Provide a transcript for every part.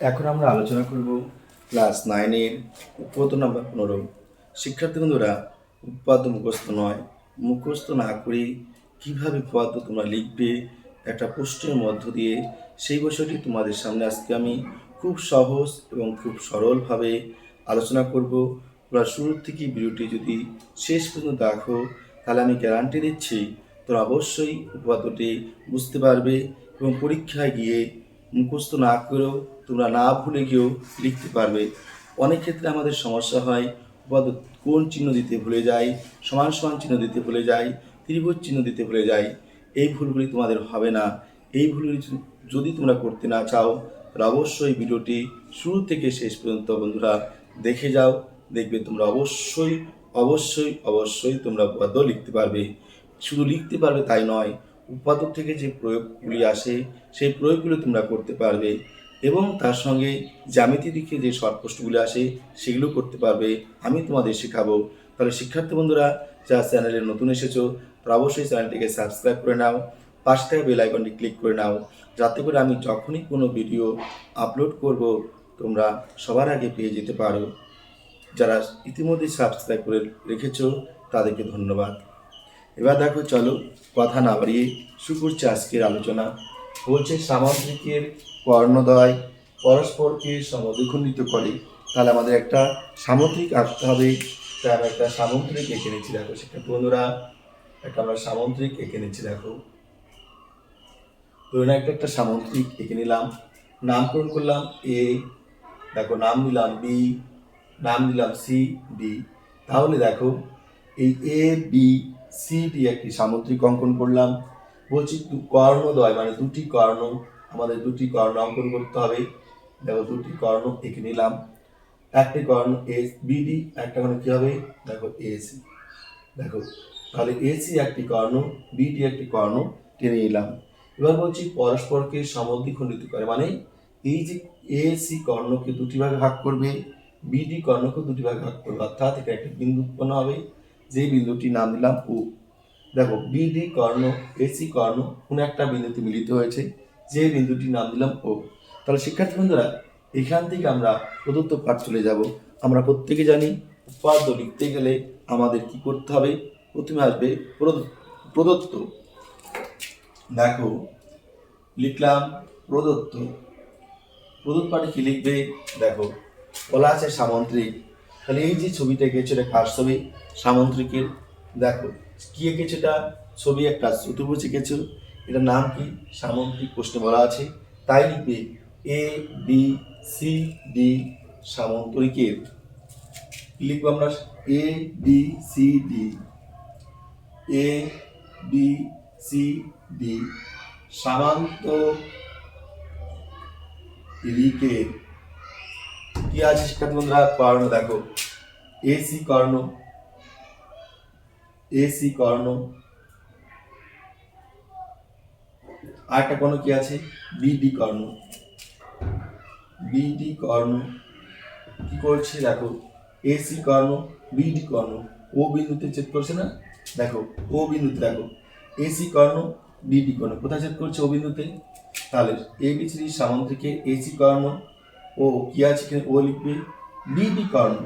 এখন আমরা আলোচনা করব ক্লাস 9-এর উপপাদ্য নাম্বার 15। শিক্ষার্থী বন্ধুরা, উপপাদ্য মুখস্থ নয়, মুখস্থ না করে কীভাবে উপপাদ্য তোমরা লিখবে একটা প্রশ্নের মধ্য দিয়ে, সেই বিষয়টি তোমাদের সামনে আজকে আমি খুব সহজ এবং খুব সরলভাবে আলোচনা করব। তোমরা শুরু থেকে ভিডিওটি যদি শেষ পর্যন্ত দেখো, তাহলে আমি গ্যারান্টি দিচ্ছি তোমরা অবশ্যই উপপাদ্যটি বুঝতে পারবে এবং পরীক্ষায় গিয়ে মুখস্থ না করেও তোমরা না ভুলে গিয়েও লিখতে পারবে। অনেক ক্ষেত্রে আমাদের সমস্যা হয়, উপপাদ্য কোণ চিহ্ন দিতে ভুলে যাই, সমান সমান চিহ্ন দিতে ভুলে যাই, ত্রিভুজ চিহ্ন দিতে ভুলে যাই। এই ভুলগুলি তোমাদের হবে না। এই ভুলগুলি যদি তোমরা করতে না চাও, তাহলে অবশ্যই ভিডিওটি শুরু থেকে শেষ পর্যন্ত বন্ধুরা দেখে যাও। দেখবে তোমরা অবশ্যই অবশ্যই অবশ্যই তোমরা উপপাদ্য লিখতে পারবে। শুধু লিখতে পারবে তাই নয়, উপপাদ্য থেকে যে প্রয়োগগুলি আসে সেই প্রয়োগগুলো তোমরা করতে পারবে এবং তার সঙ্গে জ্যামিতি দিকে যে শর্ট প্রশ্নগুলো আসে সেগুলো করতে পারবে। আমি তোমাদের শেখাবো। তাহলে শিক্ষার্থী বন্ধুরা, যারা চ্যানেলে নতুন এসেছো তারা অবশ্যই চ্যানেলটিকে সাবস্ক্রাইব করে নাও, পাশে থাকা বেল আইকনটি ক্লিক করে নাও, যাতে করে আমি যখনই কোনো ভিডিও আপলোড করব তোমরা সবার আগে পেয়ে যেতে পারো। যারা ইতিমধ্যে সাবস্ক্রাইব করে রেখেছো তাদেরকে ধন্যবাদ। এবার দেখো, চলো কথা না বাড়িয়ে শুরু করছি আজকের আলোচনা। বলছে সামুদ্রিকের কর্ণদ্বয় পরস্পরকে সমদ্বিখণ্ডিত করে। তাহলে আমাদের একটা সামুদ্রিক আঁকতে হবে। তাই আমরা একটা সামুদ্রিক এঁকে নিচ্ছি। দেখো শিক্ষার্থী বন্ধুরা, একটা আমরা সামুদ্রিক এঁকে নিচ্ছি। দেখো ধরে একটা সামুদ্রিক এঁকে নিলাম, নামকরণ করলাম এ, দেখো নাম দিলাম বি, নাম দিলাম সি ডি। তাহলে দেখো এই এ বি সি ডি একটি সামুদ্রিক অঙ্কন করলাম। বলছি কর্ণদ্বয় মানে দুটি কর্ণ, আমাদের দুটি কর্ণ অঙ্কন করতে হবে। দেখো দুটি কর্ণ এঁকে নিলাম, একটি কর্ণ এস বিডি, একটা কর্ণ কি হবে দেখো এসি। দেখো তাহলে এসি একটি কর্ণ, বিডি একটি কর্ণ টেনে নিলাম। এবার বলছি পরস্পরকে সমদ্বিখণ্ডিত করে, মানে এই যে এসি কর্ণকে দুটি ভাগে ভাগ করবে, বিডি কর্ণকে দুটি ভাগে ভাগ করবে, অর্থাৎ এটা একটা বিন্দু উৎপন্ন হবে, যে বিন্দুটির নাম দিলাম ও। দেখো বিডি কর্ণ এসি কর্ণ কোন একটা বিন্দুতে মিলিত হয়েছে, যে বিন্দুটির নাম দিলাম ও। তাহলে শিক্ষার্থী বন্ধুরা, এখান থেকে আমরা প্রদত্ত পাঠ চলে যাব। আমরা প্রত্যেকে জানি উপপাদ্য লিখতে গেলে আমাদের কি করতে হবে, প্রথমে আসবে প্রদত্ত। দেখো লিখলাম প্রদত্ত। প্রদত্ত পাঠে কি লিখবে, দেখো বলা আছে সামুদ্রিক। তাহলে এই যে ছবিটা এঁকেছে এটা কার ছবি, সামুদ্রিকের। দেখো কি এঁকেছে, এটা ছবি একটা চতুর্ভুজ এঁকেছে, এটার নাম কি সামুদ্রিক, প্রশ্নে বলা আছে। তাই লিখবে এ বি সি ডি সামুদ্রিকের। লিখবো আমরা A B C D, A B C D সামুদ্রিকের। কি আছে শিক্ষার্থী বন্ধুরা, কর্ণ। দেখো এসি কর্ণ, এসি কর্ণ, আর একটা কর্ণ কি আছে বিডি কর্ণ, বিডি কর্ণ কি করছে দেখো এসি কর্ণ বিডি কর্ণ ও বিন্দুতে ছেদ করছে না। দেখো ও বিন্দুতে, দেখো এসি কর্ণ বিডি কর্ণ কোথায় ছেদ করছে, ও বিন্দুতে। তাহলে এ বি সি সামুদ্রিকে এসি কর্ণ ও কি আছে এখানে ও লিখবে, বিডি কর্ণ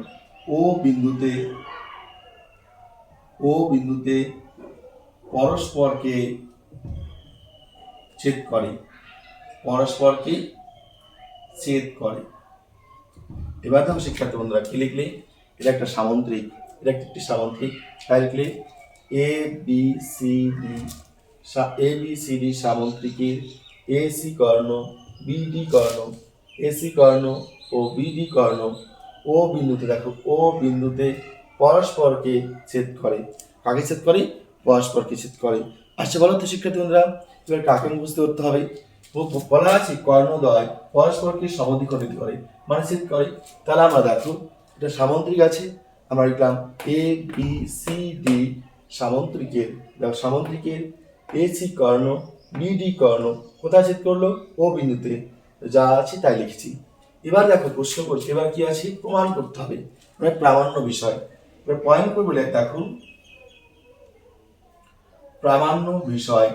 ও বিন্দুতে, ও বিন্দুতে পরস্পরকে ছেদ করে, পরস্পরকে ছেদ করে। এবার দেখো শিক্ষার্থী বন্ধুরা কি লিখলে, এটা একটা সামুদ্রিক, এটা একটি সামুদ্রিক। তাই লিখলে A B C D, A B C D সামুদ্রিকের AC Karna BD Karna, AC Karna O BD কর্ণ ও বিন্দুতে, দেখো ও বিন্দুতে পরস্পরকে ছেদ করে। কাকে ছেদ করে, পরস্পরকে ছেদ করে। আচ্ছা বলো তো শিক্ষার্থী বন্ধুরা, এবার কাকে মুখস্থ করতে হবে। বলা আছে কর্ণদ্বয় পরস্পরকে সমদ্বিখণ্ডিত করে, মানে ছেদ করে। তাহলে আমরা দেখো এটা সামুদ্রিক আছে, আমরা লিখলাম এ বি সি ডি সামুদ্রিকের। দেখো সামুদ্রিকের এসি কর্ণ বিডি কর্ণ কোথায় ছেদ করলো, ও বিন্দুতে। যা আছে তাই লিখছি। এবার দেখো প্রশ্ন করছে, এবার কি আছে প্রমাণ করতে হবে, মানে প্রামাণ্য বিষয়। এবার পয়েন্ট করবো, দেখো প্রামাণ্য বিষয়,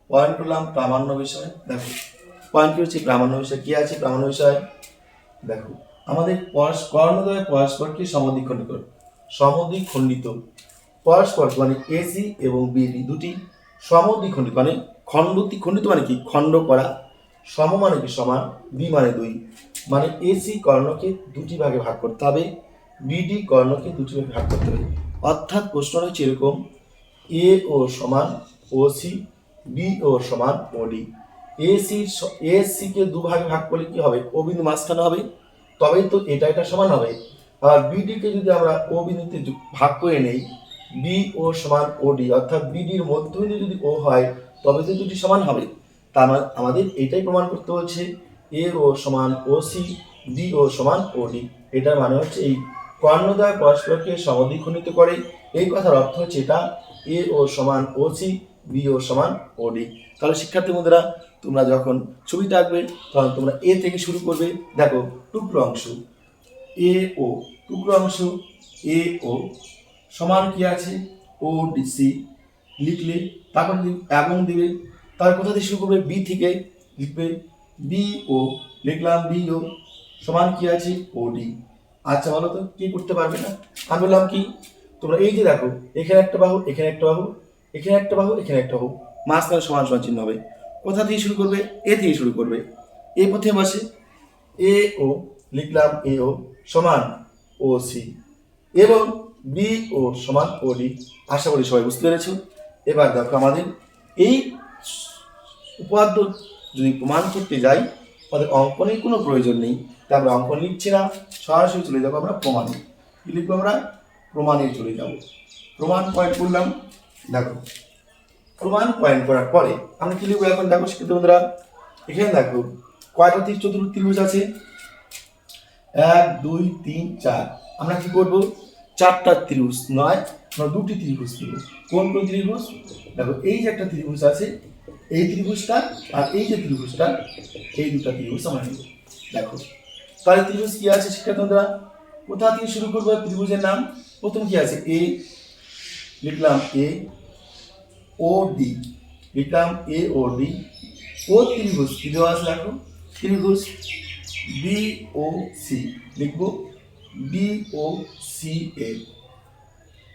পয়েন্ট করলাম প্রামাণ্য বিষয়। দেখো পয়েন্ট কি হচ্ছে প্রামাণ্য বিষয়। কি আছে প্রামাণ্য বিষয়? দেখো আমাদের কর্ণদ্বয় পরস্পরকে সমদ্বিখণ্ডিত পরস্পর মানে এসি এবং বিডি দুটি সমদ্বিখণ্ডিত মানে খণ্ডিত মানে কি খণ্ড করা, সম মানে কি সমান, বি মানে দুই, মানে এসি কর্ণকে দুটি ভাগে ভাগ করতে হবে, বিডি কর্ণকে দুটি ভাগে ভাগ করতে হবে। অর্থাৎ প্রশ্ন হচ্ছে এরকম, এ ও সমান ও সি, বি ও সমান ও ডি। এসি কে দুভাগে ভাগ করলে কি হবে? ও বিন্দু মাঝখানে হবে, তবেই তো এটা সমান হবে। আর বিডি কে যদি আমরা ও বিন্দুতে ভাগ করে নেই, বি ও সমান ও ডি, অর্থাৎ বিডির মধ্যবিন্দু যদি ও হয় তবে তো দুটি সমান হবে। তার মানে আমাদের এটাই প্রমাণ করতে হচ্ছে এ ও সমান ও সি, বি ও সমান ও ডি। এটার মানে হচ্ছে এই কর্ণদ্বয় পরস্পরকে সমদ্বিখণ্ডিত করে, এই কথার অর্থ হচ্ছে এটা এ ও সমান ও সি, বি ও সমান ও ডি। তাহলে শিক্ষার্থী বন্ধুরা তোমরা যখন ছবিটা আঁকবে তখন তোমরা এ থেকে শুরু করবে। দেখো টুকরো অংশ এ ও, টুকরো অংশ এ ও সমান কি আছে ও ডি সি লিখলে, তারপর এবং দিবে, তার কোথা থেকে শুরু করবে? বি থেকে লিখবে বি ও, লিখলাম বি ও সমান কি আছে ও ডি। আচ্ছা বলো তো কি করতে পারবে না? আমি বললাম কি, তোমরা এই যে দেখো এখানে একটা বাহু, এখানে একটা বাহু, এখানে একটা বাহু, এখানে একটা বাহু, মাঝখানে সমান সমান চিহ্ন হবে। কোথা থেকে শুরু করবে? এ থেকে শুরু করবে। এ প্রথমে বসে এ ও, লিখলাম এ ও সমান ও সি এবং বি ও সমান ও ডি। আশা করি সবাই বুঝতে পেরেছ। এবার দেখো আমাদের এই উপপাদ্য যদি প্রমাণ করতে যাই আমাদের অঙ্কনের কোনো প্রয়োজন নেই, তাই আমরা অঙ্কন লিখছি না, সরাসরি চলে যাবো আমরা প্রমাণে। কি লিখবো আমরা? প্রমাণে চলে যাব। প্রমাণ পয়েন্ট করলাম। দেখো প্রমাণ পয়েন্ট করার পরে আমরা কি লিখবো এখন? দেখো শিক্ষিত বন্ধুরা এখানে দেখো কয়টা চতুর্ভুজ ত্রিভুজ আছে? 1 2 3 4। আমরা কি করব? চারটা ত্রিভুজ নয়, আমরা দুটি ত্রিভুজ নেব। কোন কোন ত্রিভুজ? দেখো এই যে একটা ত্রিভুজ আছে, এই ত্রিভুজটা আর এই যে ত্রিভুজটা, এই দুটো ত্রিভুজ আমরা নেব। দেখো তাহলে ত্রিভুজ কি আছে শিক্ষার্থী বন্ধুরা? কোথা থেকে শুরু করবো? ত্রিভুজের নাম প্রথম কি আছে? এ, লিখলাম এ ও ডি, লিখলাম এ ও ডি। ও ত্রিভুজ কি দেওয়া আছে? দেখো ত্রিভুজ বি ও সি, লিখবো বি ও সি এ,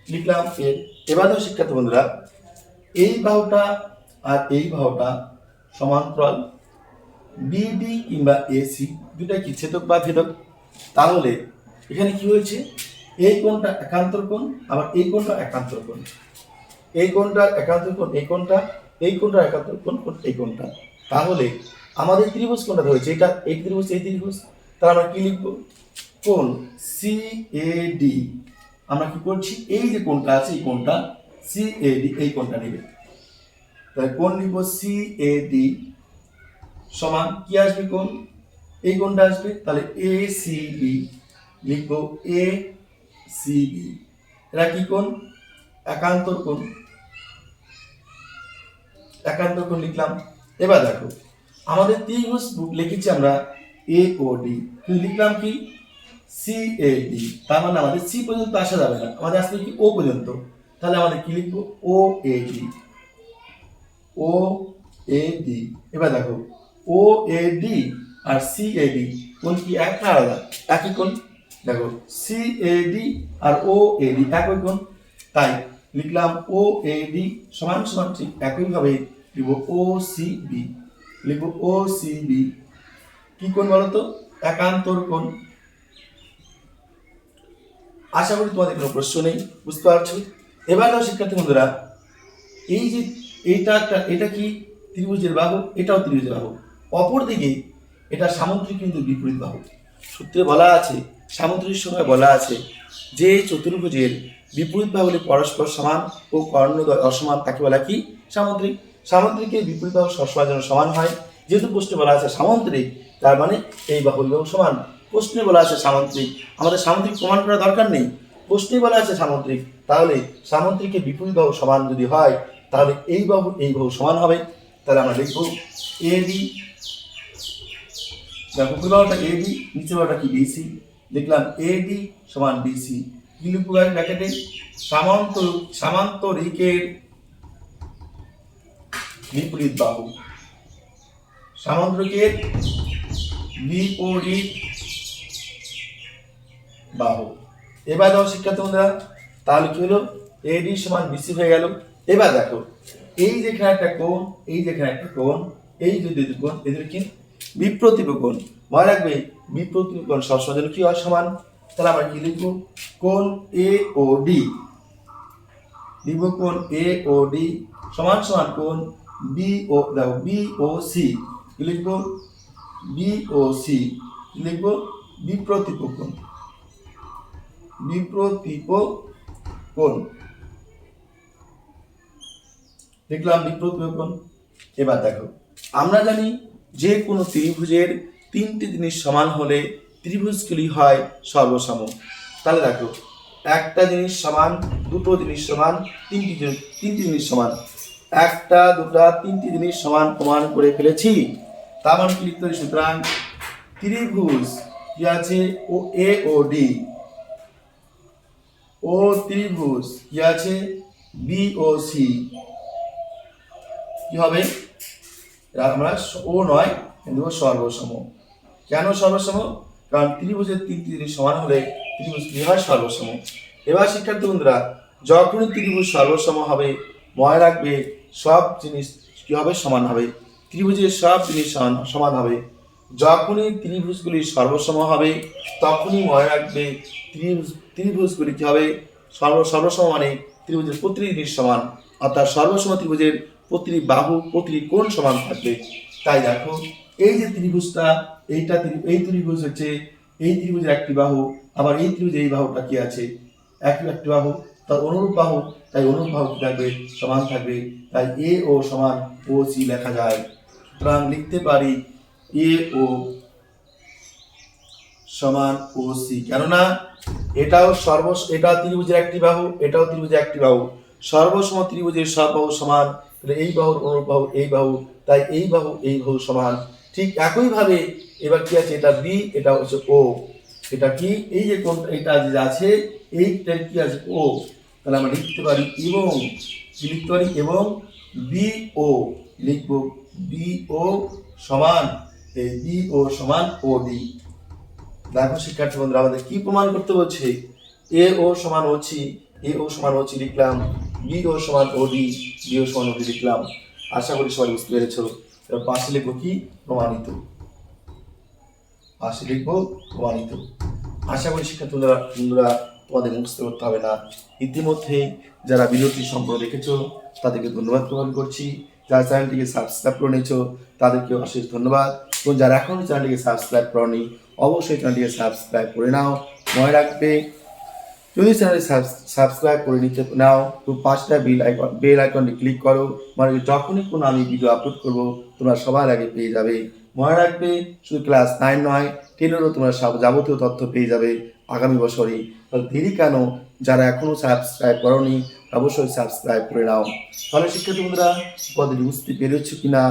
লিখলাম এর। এবার দেখো শিক্ষার্থী বন্ধুরা এই বাহুটা আর এই বাহুটা সমান্তরাল, বিডি কিংবা এসি দুটা কি ছেদক বা ভেদক। তাহলে এখানে কি হয়েছে? এই কোণটা একান্তর কোণ, আবার এই কোণটা একান্তর কোণ, এই কোণটার একান্তর কোণ এই কোণটা, এই কোণটার একান্তর কোণ এই কোণটা। তাহলে আমাদের ত্রিভুজ কোণটা ধরেছে এটা, এই ত্রিভুজ এই ত্রিভুজ। তাহলে আমরা কি লিখবো? কোণ সি এ ডি। আমরা কি করছি? এই যে কোণটা আছে এই কোণটা সি এ ডি, এই কোণটা নেবে। তাহলে কোণ লিখবো সি এ ডি সমান কি আসবে? কোণ এই কোণটা আসবে। তাহলে এ সি বি, লিখবো এ সি বি। এরা কি কোণ? একান্তর কোণ, একান্তর কোণ লিখলাম। এবার দেখো আমাদের ত্রিভুজ লিখেছি আমরা এ ও ডি, কিন্তু লিখলাম কি সি এ ডি। তার মানে আমাদের সি পর্যন্ত আসা যাবে না, আমাদের আসবে কি ও পর্যন্ত। তাহলে আমাদের কি লিখবো? O A D, O A D. এবার দেখো ও এ ডি আর সি এ ডি কোণ কি এক না আলাদা? একই কোণ। দেখো সি এ ডি আর ও এ ডি একই কোণ, তাই লিখলাম ও এ ডি সমান সমান ঠিক একইভাবে লিখবো ও সি বি, লিখবো ও সি বি। কি কোণ বলতো? একান্তর কোণ। আশা করি তোমাদের কোনো প্রশ্ন নেই, বুঝতে পারছো। এবার দাও শিক্ষার্থী বন্ধুরা এই যে এটা কি ত্রিভুজের বাহু, এটাও ত্রিভুজের বাহু। অপরদিকে এটা সামুদ্রিক কিন্তু বিপরীত বাহু। সূত্রে বলা আছে, সামুদ্রিক সময় বলা আছে যে চতুর্ভুজের বিপরীত বাহুগুলি পরস্পর সমান ও কর্ণদ্বয় অসমান তাকে বলা কি? সামুদ্রিক। সামুদ্রিকের বিপরীত বাহু সবসময় যেন সমান হয়। যেহেতু প্রশ্নে বলা আছে সামুদ্রিক, তার মানে এই বাহুর বাহু সমান। প্রশ্নে বলা আছে সামুদ্রিক, আমাদের সামুদ্রিক প্রমাণ করার দরকার নেই, প্রশ্নে বলা আছে সামুদ্রিক। তাহলে সামুদ্রিকের বিপরীত বাহু সমান যদি হয় তাহলে এই বাহু সমান হবে। তাহলে আমরা লিখবো এ ডি, দেখো উপর বাহুটা এ ডি, নিচের বাহুটা কি বিসি, লিখলাম এ ডি সমান বিসি। কি লিখবো ব্র্যাকেটে? সামান্তরিকের বিপরীত বাহু, সামুদ্রিকের বিপরীত বাহু। এবার দেখো শিক্ষার্থী বন্ধুরা, তাহলে কি হলো, এডি সমান বিসি হয়ে গেল। এবার দেখো এই যেখানে একটা কোণ, এই যেখানে একটা কোণ, এই যে দুই কোণ, এদের কি বিপ্রতীপ কোণ। মনে রাখবে বিপ্রতীপ কোণ সবসময় জন্য কি হয়, সমান। তাহলে আমরা কি লিখবো, কোণ এ ও ডি, লিখব কোণ এ ও ডি সমান সমান কোণ বি ও, দেখো বি ও সি, কি লিখবো, বি ও সি, লিখবো বিপ্রতীপ কোণ, বিপ্রতীপ কোণ, দেখলাম বিপ্রতীপ কোণ। এবার দেখো আমরা জানি যে কোনো ত্রিভুজের তিনটি জিনিস সমান হলে ত্রিভুজগুলি হয় সর্বসম। তাহলে দেখো একটা জিনিস সমান, দুটো জিনিস সমান, তিনটি জিনিস সমান, একটা দুটা তিনটি জিনিস সমান প্রমাণ করে ফেলেছি। তার মানে কি লিখতে হবে, সুতরাং ত্রিভুজ কি আছে, ও এ ও ডি, ও ত্রিভুজ কি আছে বি ও সি, কি হবে, আমরা ও নয় কিন্তু সর্বসম। কেন সর্বসম, কারণ ত্রিভুজের তিনটি জিনিস সমান হলে ত্রিভুজ কি হয়, সর্বসম। এবার শিক্ষার্থী বন্ধুরা, যখনই ত্রিভুজ সর্বসম হবে মনে রাখবে সব জিনিস কি হবে, সমান হবে। ত্রিভুজের সব জিনিস সমান হবে। যখনই ত্রিভুজগুলি সর্বসম হবে তখনই মনে রাখবে ত্রিভুজগুলি কি হবে, সর্বসম মানে ত্রিভুজের প্রতিটি জিনিস সমান, অর্থাৎ সর্বসম ত্রিভুজের প্রতিটি বাহু প্রতিটি কোণ সমান থাকবে। তাই দেখো এই যে ত্রিভুজটা, এইটা এই ত্রিভুজ হচ্ছে এই ত্রিভুজের একটি বাহু, আবার এই ত্রিভুজের এই বাহুটা কি আছে, একটি বাহু, তার অনুরূপ বাহু, তাই অনুরূপ বাহু কি থাকবে, সমান থাকবে। তাই এ ও সমান ও সি লেখা যায়। সুতরাং লিখতে পারি এ ও সমান ও সি, কেননা এটাও এটা ত্রিভুজের একটি বাহু, এটাও ত্রিভুজের একটি বাহু, সর্বসম ত্রিভুজের সব বাহু সমান, তাহলে এই বাহুর অনুরূপ বাহু এই বাহু, তাই এই বাহু সমান। ঠিক একইভাবে এবার কি আছে, এটা বি, এটা হচ্ছে ও, এটা কি এই যে কোণটা এটা যে আছে এইটা কি আছে ও, তাহলে আমরা লিখতে পারি এবং কি লিখতে পারি, এবং বি ও, লিখবো বি ও সমান, এই বি ও সমান ও ডি। দেখো শিক্ষার্থী বন্ধুরা, আমাদের কি প্রমাণ করতে বলছে, এ ও সমান ও সি, এ ও সমান ও সি লিখলাম, বি ও সমান ও ডি, বি ও সমান ও ডি লিখলাম। আশা করি সবাই বুঝতে পেরেছো। এবার পাশে লিখবো কি, প্রমাণিত, পাশে লিখবো প্রমাণিত। আশা করি শিক্ষার্থী বন্ধুরা তোমাদের মুখস্থ করতে হবে না। ইতিমধ্যে যারা ভিডিওটি সম্পূর্ণ দেখেছো তাদেরকে ধন্যবাদ প্রদান করছি। যারা চ্যানেলটিকে সাবস্ক্রাইব করে নিয়েছো তাদেরকে অশেষ ধন্যবাদ, এবং যারা এখনও চ্যানেলটিকে সাবস্ক্রাইব করনি অবশ্যই চ্যানেলটিকে সাবস্ক্রাইব করে নাও। মনে রাখবে যদি চ্যানেলটি সাবস্ক্রাইব করে নিতে নাও তো পাঁচটা বেল আইকনটি ক্লিক করো, মানে যখনই কোনো আমি ভিডিও আপলোড করবো তোমরা সবার আগে পেয়ে যাবে। মনে রাখবে শুধু ক্লাস 9 নয় 10-এরও তোমরা সব যাবতীয় তথ্য পেয়ে যাবে আগামী বছরই। তাহলে দেরি কেন, যারা এখনও সাবস্ক্রাইব করোনি অবশ্যই সাবস্ক্রাইব করে নাও। তাহলে শিক্ষার্থী বন্ধুরা পদ্ধতি বুঝতে পেরেছো কিনা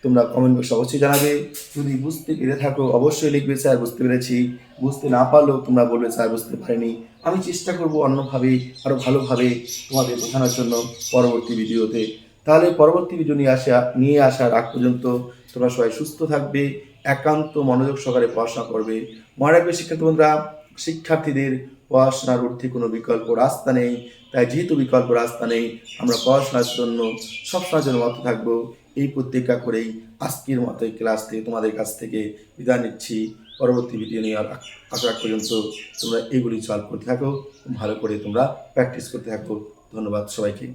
তোমরা কমেন্ট বক্সে অবশ্যই জানাবে। যদি বুঝতে পেরে থাকো অবশ্যই লিখবে স্যার বুঝতে পেরেছি, বুঝতে না পারলেও তোমরা বলবে স্যার বুঝতে পারিনি। আমি চেষ্টা করব অন্যভাবে আরও ভালোভাবে তোমাদের বোঝানোর জন্য পরবর্তী ভিডিওতে। তাহলে পরবর্তী ভিডিও নিয়ে আসার আগ পর্যন্ত তোমরা সবাই সুস্থ থাকবে, একান্ত মনোযোগ সহকারে পড়াশোনা করবে। মনে রাখবে শিক্ষার্থী বন্ধুরা, শিক্ষার্থীদের পড়াশোনার ঊর্ধ্বে কোনো বিকল্প রাস্তা নেই। তাই যেহেতু বিকল্প রাস্তা নেই আমরা পড়াশোনার জন্য সবসময়ের জন্য মত থাকবো, এই প্রতিজ্ঞা করেই আজকের মতো এই ক্লাস থেকে তোমাদের কাছ থেকে বিদায় নিচ্ছি। পরবর্তী ভিডিও নিয়ে আসার পর্যন্ত তোমরা এগুলি সলভ করতে থাকো, ভালো করে তোমরা প্র্যাকটিস করতে থাকো। ধন্যবাদ সবাইকে।